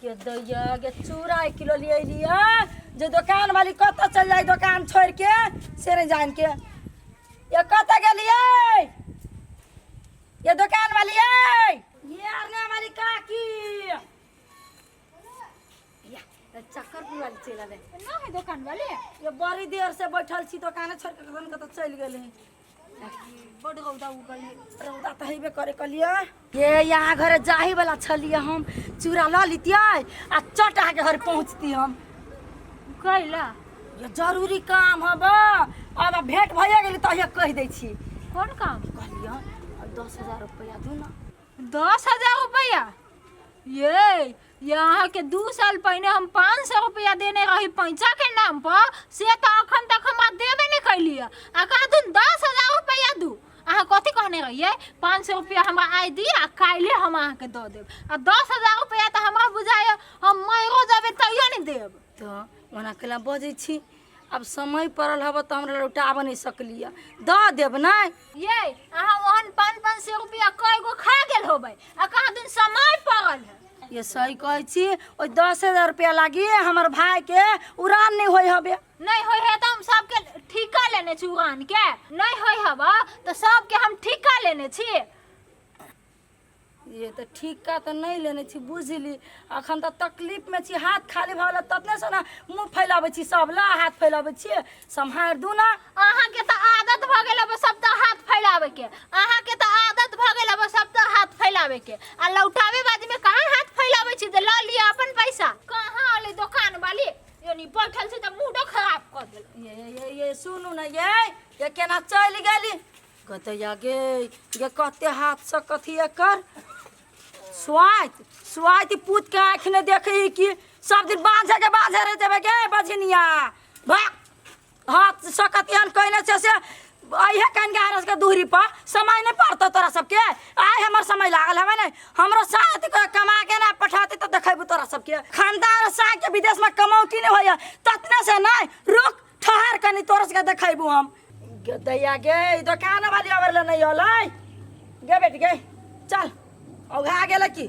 के दैया के चूड़ा 1 किलो ले लिया जो दुकान वाली कत चल जाए दुकान छोड़ के से नहीं जान के ये कत गेलिए ये दुकान वाली है ये अरना वाली काकी या चक्करपुर वाली चला दे ना है दुकान वाले ये बड़ी देर से बैठल छी दुकान छोड़ के कखन कत चल गेले बड़ रौदा उगल रौदा त हेबे करे कलिया ये यहाँ घर जाही वाला छलिए हम चूड़ा ल लितिए आ चट आके घर पहुँचती हम कैला ये जरूरी काम हब अब भेंट भइए गेली तहिया कह दै छी कौन काम कहलिए 10,000 रुपया दू ना 10,000 रुपया ये यहाँ के 2 साल पहले हम 500 रुपया देने रही पैसा के नाम पर से तो अखन तक हम देवे नहीं कैलिए आ कहा तुम 10,000 रुपया दू अहाँ कथी कहने रहिए 500 रुपया हमरा आइ दी आ काल्हे हम अहाँ के दऽ देब आ 10,000 रुपया तो हमरा बुझाय हम मरो जाबे तैयो नहीं देब तो ओना केला बजै छी अब समय पड़ल हब तो हमरा लौटाब नहीं सकलिए दऽ देब नहीं ये अहाँ ओहन 500 रुपया कई गो खा गेल होबै आ कहा तुम समय पड़ल है ये सही कहै छी ओ 10,000 रुपया लागी हमर भाई के उड़ान नहीं होय हबे नहीं होय है तो हम सबके ठिका लेने छी उड़ान के नहीं होय हबा तो सबके हम ठिका लेने छी ये तो ठिका तो नहीं लेने छी बुझली अखन तो तकलीफ में छी हाथ खाली भल ततने से ना मुंह फैलावे छी सब ला हाथ फैलावे छी संभार दू ना अहाँ के तो आदत भ गेल अब सब तो हाथ फैलावे के अहाँ के तो आदत भ गेल अब सब तो हाथ फैलावे के आ लौटावे बाद में कहां हाथ फैलावे छी त ल लिया अपन पैसा कहां आले दुकान वाली यानी बैठल छी त मूड खराब कर देल ये सुनू ना ये केना चल गेली कतया गे ये कते हाथ से कथी कर स्वाइत पूत के आँख ने देखे कि सब दिन बांझे रह जाबे गे बजनिया हाथ सकतियन कहने से अहे कन गारस के दूरी पर समय नहीं पड़ता तोरा सबके आय हमर समय लागल हवे नहीं हमरो साथ के कमा के ना पठाते तो देखेबू तोरा सबके खानदार सा के विदेश में कमाऊ कि नहीं होय ततने से नहीं रुक ठहर कनी तोरा से देखेबू हम दैया गे दुकान वाली आवर ले नहीं होलै गे बेटी गे चल औघा गेल की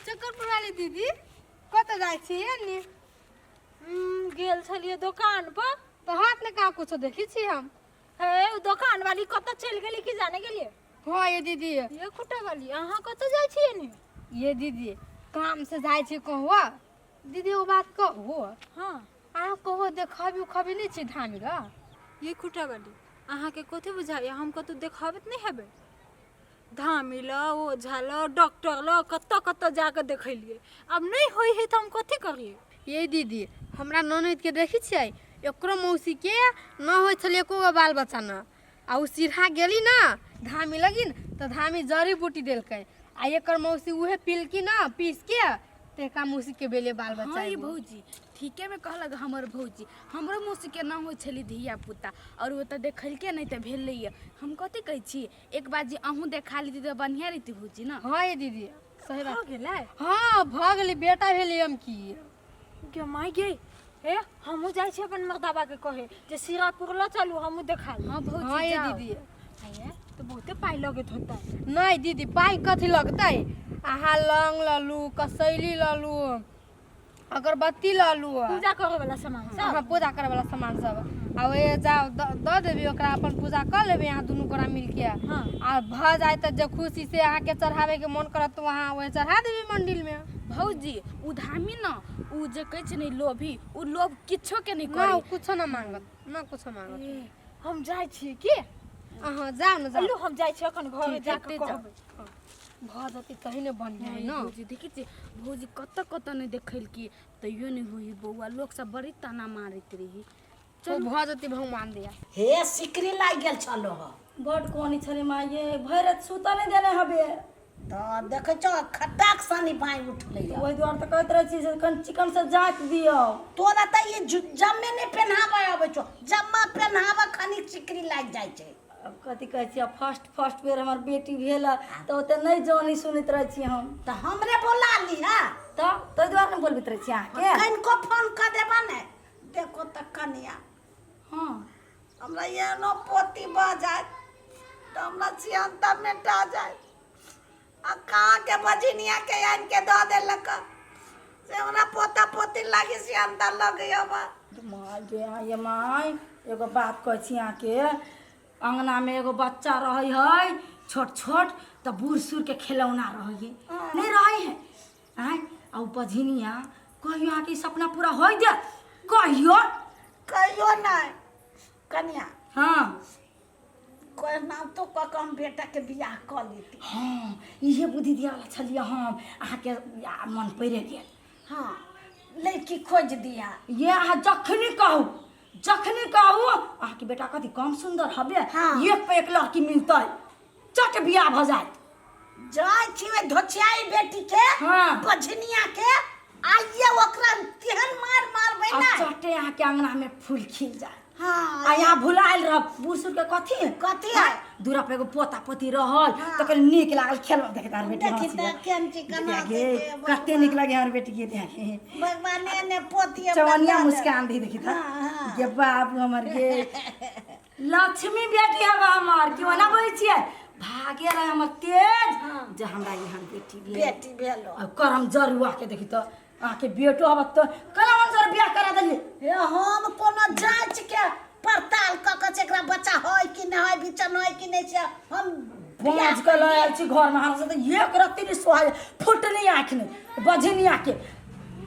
चक्करपुर वाली दीदी कत जाय छी गेल छलिए दुकान पर तो हाथ में का कुछ देखी छी हम हे उ दुकान वाली कत चल गेली कि जाने गेलिए हाँ ये दीदी ये खुटा वाली अहाँ कत जाय छी ने ये दीदी काम से जाय छी कहवा दीदी वो बात कहो हाँ अहाँ कहो देखबी उखबी नहीं छी धामी गा ये खुटा वाली अहाँ के कथी बुझाइए हम कतौ देखाबत नहीं हेबे धामी ल ओझा ल डॉक्टर ल कत जाके देखलिए अब नहीं होई है तो हम कथी करिए ये दीदी हमरा ननद के देखी छियै एकरो मौसी के न होय छले एको गो बाल बच्चा न आ उ सिरहा गेली ना धामी लगिन तो धामी जड़ी बूटी देलकै आ एकर मौसी उहे पिलकी ना पीस के तेका मौसी के बेले बाल बच्चा हाँ ये भौजी ठीके में कहलक हमर भौजी हमरो मौसी के ना हो छली धिया पुता और वो तो देखल के नहीं तो भेल हम कथी कहै छी एक बार जी अहूँ देखा ली तो बढ़िया रहती भौजी ना हाँ ये दीदी सही बात हो गेलै हाँ भ गेली बेटा भेली हम की के माई गे ए हमहु जाय छी अपन मर्दाबा के कहे जे सिरापुर ल चलू हमहु देखा ली हाँ भौजी हाँ ये जाओ। दीदी आये तो बहुते पाई लगत होता नहीं दीदी पाई कथी लगतै आहा लौंग ललू कसैली ललू अगरबत्ती ललू पूजा करे वाला सामान सब हाँ पूजा करे वाला सामान सब आ वे जाओ द देबी ओकरा अपन पूजा कर लेबे यहाँ दुनू गोरा मिलके हाँ आ भ जाए त जब खुशी से आहाँ के चढ़ावे के मन करत तो वहाँ वे चढ़ा देबी मंदिर में भौजी उधामी ना उ जे कहै छै नहीं लोभी उ लोभ किछो के नहीं ना करी कुछ ना मांगत ना कुछ मांगत ए, हम जाय छी की अहाँ जाओ न जाओ लो हम जाय छी अखन घर में जाके ठीक, कहबै भ जति कहीं ने बढ़िया है नहीं ना भौजी देखी छी भौजी कत नहीं देखल की तैयो नहीं होई बौआ लोग सब बड़ी ताना मारत रही तो भ जति भगवान दिया हे सिकरी लाग गेल छलो ह बड कोनी छले माये भैरत सुता नहीं देने हबे तो देखे छ खटाक सानी पाई उठले ओहि द्वार त कहत रह छी कन चिकन से जांच दियो तोरा त ये जम्मे ने पहनावे आवे छ जम्मा पहनावा खनी सिकरी लाग जाय छै अब कथी कहै छी फर्स्ट बेर हमर बेटी भेल तो ओते नहीं जानी सुनैत रह छी हम त हमरे बोला ली हा तो तै द्वार नहीं बोलबैत रह छी अहाँ के कन को फोन कर देबा ने देखो त कनिया हां हमरा ये नो पोती बाजाय त हमरा सियांता मेटा जाए आ कहाँ के बजनिया के आन के दे देलक से हमरा पोता पोती लागी सियांता लग बा। माय गे ये माय एगो बात कहै छी यहाँ के अंगना में एगो बच्चा रही है छोट छोट तो बूढ़ सूढ़ के खिलौना रही नहीं रही है आय आ बझिनिया कहियो यहाँ के सपना पूरा हो दे कहियो कहियो नहीं कन्या हाँ कोई नाम तो कह हम बेटा के बियाह कर लेती। हाँ इहे बुद्धि दिया छलिए हम अहाँ के मन पड़े गेल। हाँ लड़की खोज दिया ये अहाँ जखनी कहू अहाँ के बेटा कथी कम सुंदर हबे हाँ। एक पे एक लड़की मिलते चट बियाह भ जाए जाय छिवे धोचियाई बेटी के हाँ। बझनिया के आइए ओकरा तेहन मार मारबै और ना चटे यहाँ के अंगना में फूल खिल जाए हाँ आ यहाँ भुलाइल रह बूढ़ सूढ़ के कथी है? दूरा पे एगो पोता पोती रहल तो कल नीक लागल खेल देखे तार बेटी देखी हंसी त केन चिकना देखे कते नीक लगे हमर बेटी के देखे भगवाने ने पोती चवनिया मुस्कान दी देखी था हाँ, हाँ। गे बाबू हमर गे लक्ष्मी बेटी है हमर क्यों ना बोलै छियै भागे रहे हमर तेज जे हमरा यहाँ बेटी बेटी भेलो अब करम जरुआ के देखी तो आके बेटो अब तो कला अनुसार बियाह करा देलिए हे हम कोनो जांच के पड़ताल क के एकरा बच्चा होय कि न होय बिचन होय कि नहीं से हम पहुँच के लायल छी घर में हमरा से तो एक रत्ती नहीं सोहाय फुटनी आँख में बझनिया के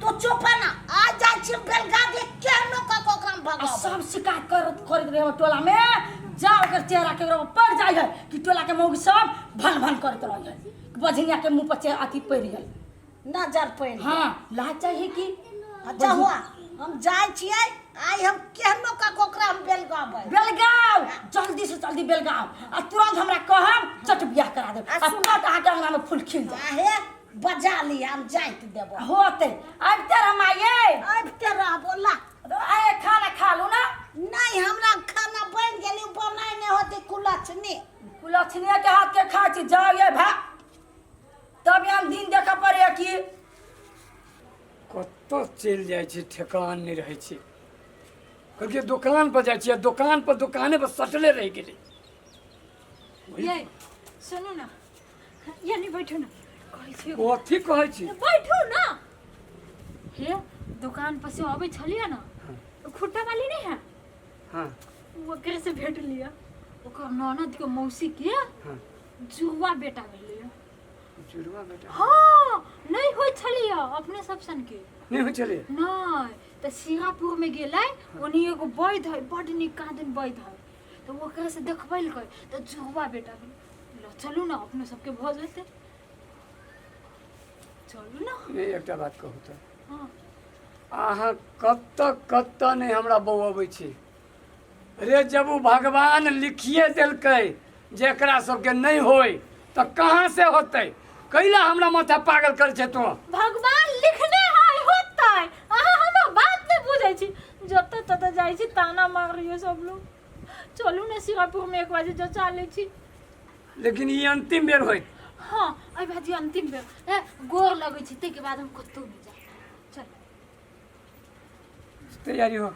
तो चुप ना आ जाय छी बेलगा दे केनो क ओकरा आ भगाव सब शिकायत करत रहे हम टोला में जाओ कर चेहरा के पड़ जाय है कि टोला के मौगी सब भन भन करत रहे है बझनिया के मुंह पर अथी पड़ गई नजर पड़ हाँ लाज चाहिए कि अच्छा हुआ हम जाय छियै आई हम केहनो क ओकरा हम बेलगाबै बेलगांव जल्दी से जल्दी बेलगांव आ तुरंत हमरा कहब चट बियाह करा दे आ तुरंत आके अंगना में फूल खिल जाए आहे बजा ली हम जाइत देबो होते अब तेरा माये अब तेरा बोला आए खाना खा लो ना नहीं हमरा खाना बन गेली बनाई नहीं होती कुलछनी कुलछनिया के हाथ के खा छी जाओ ये भा तब हम दिन देखा पड़े कि कत चल जाए छी ठेकान नहीं रहे छी क्योंकि दुकान पर जाए छी दुकान पर दुकाने पर सटले रह गेली ये सुनो ना ये नहीं बैठो ना कहै छी कथी कहै छी बैठो ना हे दुकान पर से अबे छलिया ना खुट्टा वाली नहीं है हाँ वो करे से भेट लिया ओकर ननद के मौसी के हाँ जुआ बेटा भेलिया जुड़वा बेटा हाँ नहीं होय छलिया अपने सब सन के नहीं हो चले नहीं तो सिंगापुर में गेलै ओनी एगो बैध है बड निक कादन बैध है तो वो करे से देखबैल कै तो जुआ बेटा भेल चलू ना अपने सबके भ जेते चलू ना नहीं एकटा बात कहू तो हाँ अहाँ कत नहीं हमरा बहू अबै छी रे जब वो भगवान लिखिए दिलकै जेकरा सबके नहीं होय तो कहाँ से होतै कैला हमरा माथा पागल कर छै तो भगवान लिखने है होता है अहाँ हमरा बात नहीं बुझै छी जत तत जाई छी ताना मार रहियो सब लोग चलू ना सिंगापुर में एक बार जचा ले छी लेकिन ये अंतिम बेर होय हाँ आई भाजी अंतिम बेर ए गोर लगै छी ते के बाद हम कतौ नहीं जाए चल तैयारी हो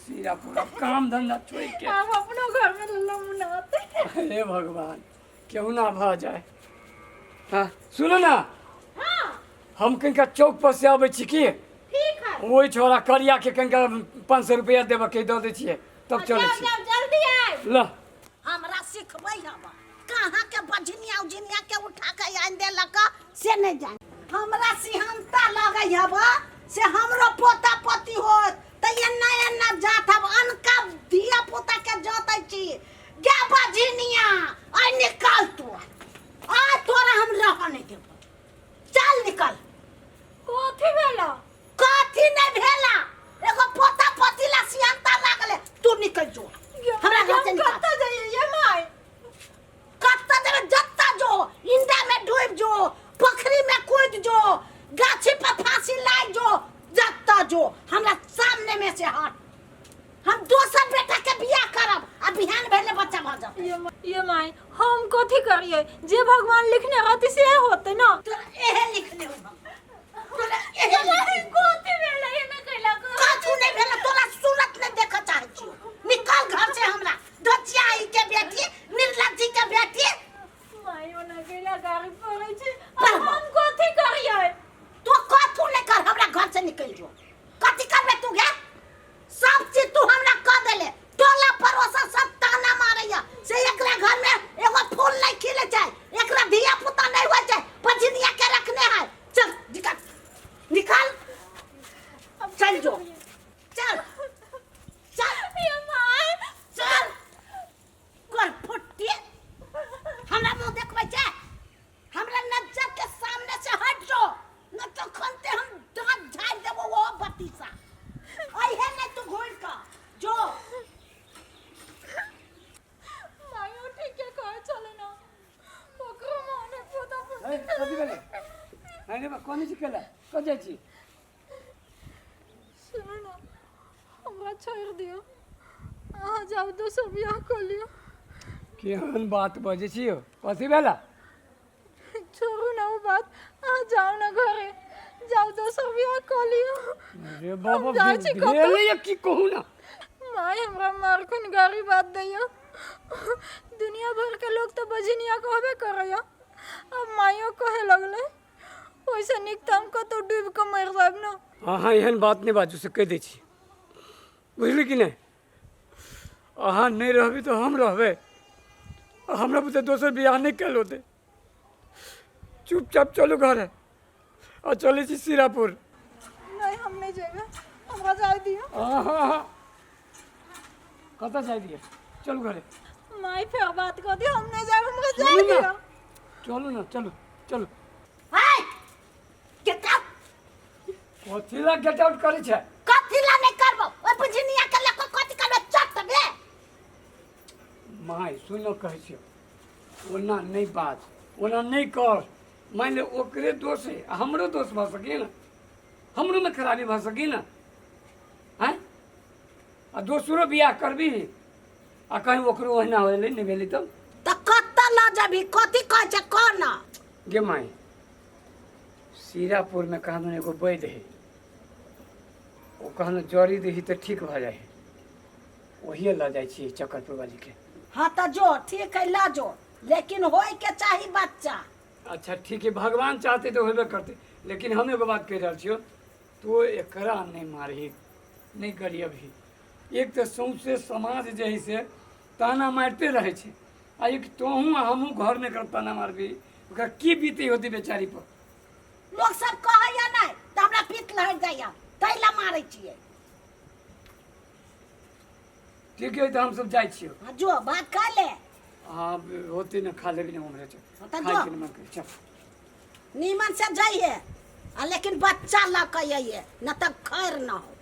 सीरा पूरा काम धंधा छोड़ के हम अपनो घर में लमुनाते हे भगवान क्यों ना भ जाए हाँ सुनो ना हाँ हम कहीं चौक पर से आबै छी की ठीक है वही छोरा करिया के कहीं 500 रुपया देबे के दे दै छियै तब चलै जाओ छी जाओ जल्दी आए ल हमरा सिखबै हम कहाँ के बजनिया उजनिया के उठा के आन देलक से नहीं जान हमरा सिहनता लगै हब से हमरो पोता पोती होत त एन्ना जात हब अनका धिया पोता के जोतै छी गे बजनिया आई निकाल तू आ तोरा हम रह नहीं देबो चल निकल कथी भेला कथी नहीं भेला एगो पोता पोती ला सिहनता लागले तू निकल जो हमरा घर से निकल कत्ता जाइए ये माय कत्ता देवे जत्ता जो इंडा में डूब जो पोखरी में कूद जो गाछी पर फांसी लाग जो जत्ता जो हमरा सामने में से हट हम दोसर बेटा के बियाह करब आ बिहान भेले बच्चा भ जाब ये माय हम कथी करिए जे भगवान लिखने रहते से होते ना तोरा एहे लिखले हो तोरा एहे कथी भेला ये ना कहला कथू नहीं भेला तोरा सूरत नहीं देख चाहे छी निकल घर से हमरा धचिया आई के बेटी कथी भेलै अरे बा कोनी छी केला कत जाइ छी सुनो ना हमरा छोड़ दियो अहाँ जाओ दोसर बियाह कर लियो केहन बात बजै छी यौ कथी भेला छोड़ू ना वो बात अहाँ जाओ ना घरे जाओ दोसर बियाह कर लियो अरे बाबा जाइ छी कतौ। भेलै या की कहू ना माय हमरा मारखुन गाली बात दैया दुनिया भर के लोग तो बजनिया कहबे करैया अब माइयो कहे लगले ओइसे निक त हम कतौ डूब के मर जाब ना अहाँ एहन बात नहीं बाजू से कह दै छी बुझली कि नहीं अहाँ नहीं रहबी तो हम रहबे हमरा बुते दोसर बियाह नहीं कल होते चुपचाप चलू घर और चले छी सीरापुर नहीं हम नहीं जेबे हमरा जाय दियो कतऽ जाय दिए चलू घरे माई फिर बात कर दियो हम नहीं जाब हमरा जाय चलू दियो ना चलू ना चलू चलू हाय गेट आउट कथी ला गेट आउट करे छै कथी ला नहीं करबो ओए बुझनिया के लको कथी करबे चट बे माय सुनो कहै छियो ओना नहीं बात ओना नहीं कर मान ले ओकरे दोष है आ हमरो दोष भऽ सकी ना हमरो में खराबी भऽ सकी ना हैं आ दोसरो बियाह करबी आ कहीं ओकरो ओहिना होले नहीं भेली तब त कत्ता ला जबी कथी कह छै कोन गे माय सीरापुर में कहाँ एगो वैद्य है ओ कहना जड़ी दही तो ठीक भऽ जाए वही लऽ जाइ छी चक्करपुर वाली के हां त जो ठीक है ला जो लेकिन होय के चाही बच्चा अच्छा ठीक है भगवान चाहते तो होबे करते लेकिन हम एगो बात कह रहा छियो तो एकरा नहीं मारही नहीं करी अभी एक तो सौंसे समाज जे है से ताना मारते रहे छै आ एक तोहूँ आ हमहूँ घर में कर ताना मारबी ओकरा की बीती होती बेचारी पर लोग सब कहैया नहीं त हमरा पीत लहर जाइया तै ला मारै छियै ठीक है तो हम सब जाइ छियो हाँ, जो बात कर ले हाँ होते न खा लेबी न उम्र हाँ, तो खाए जो। के न मन करे चल नीमन से जाइए आ लेकिन बच्चा ला के आइए न तब खैर न हो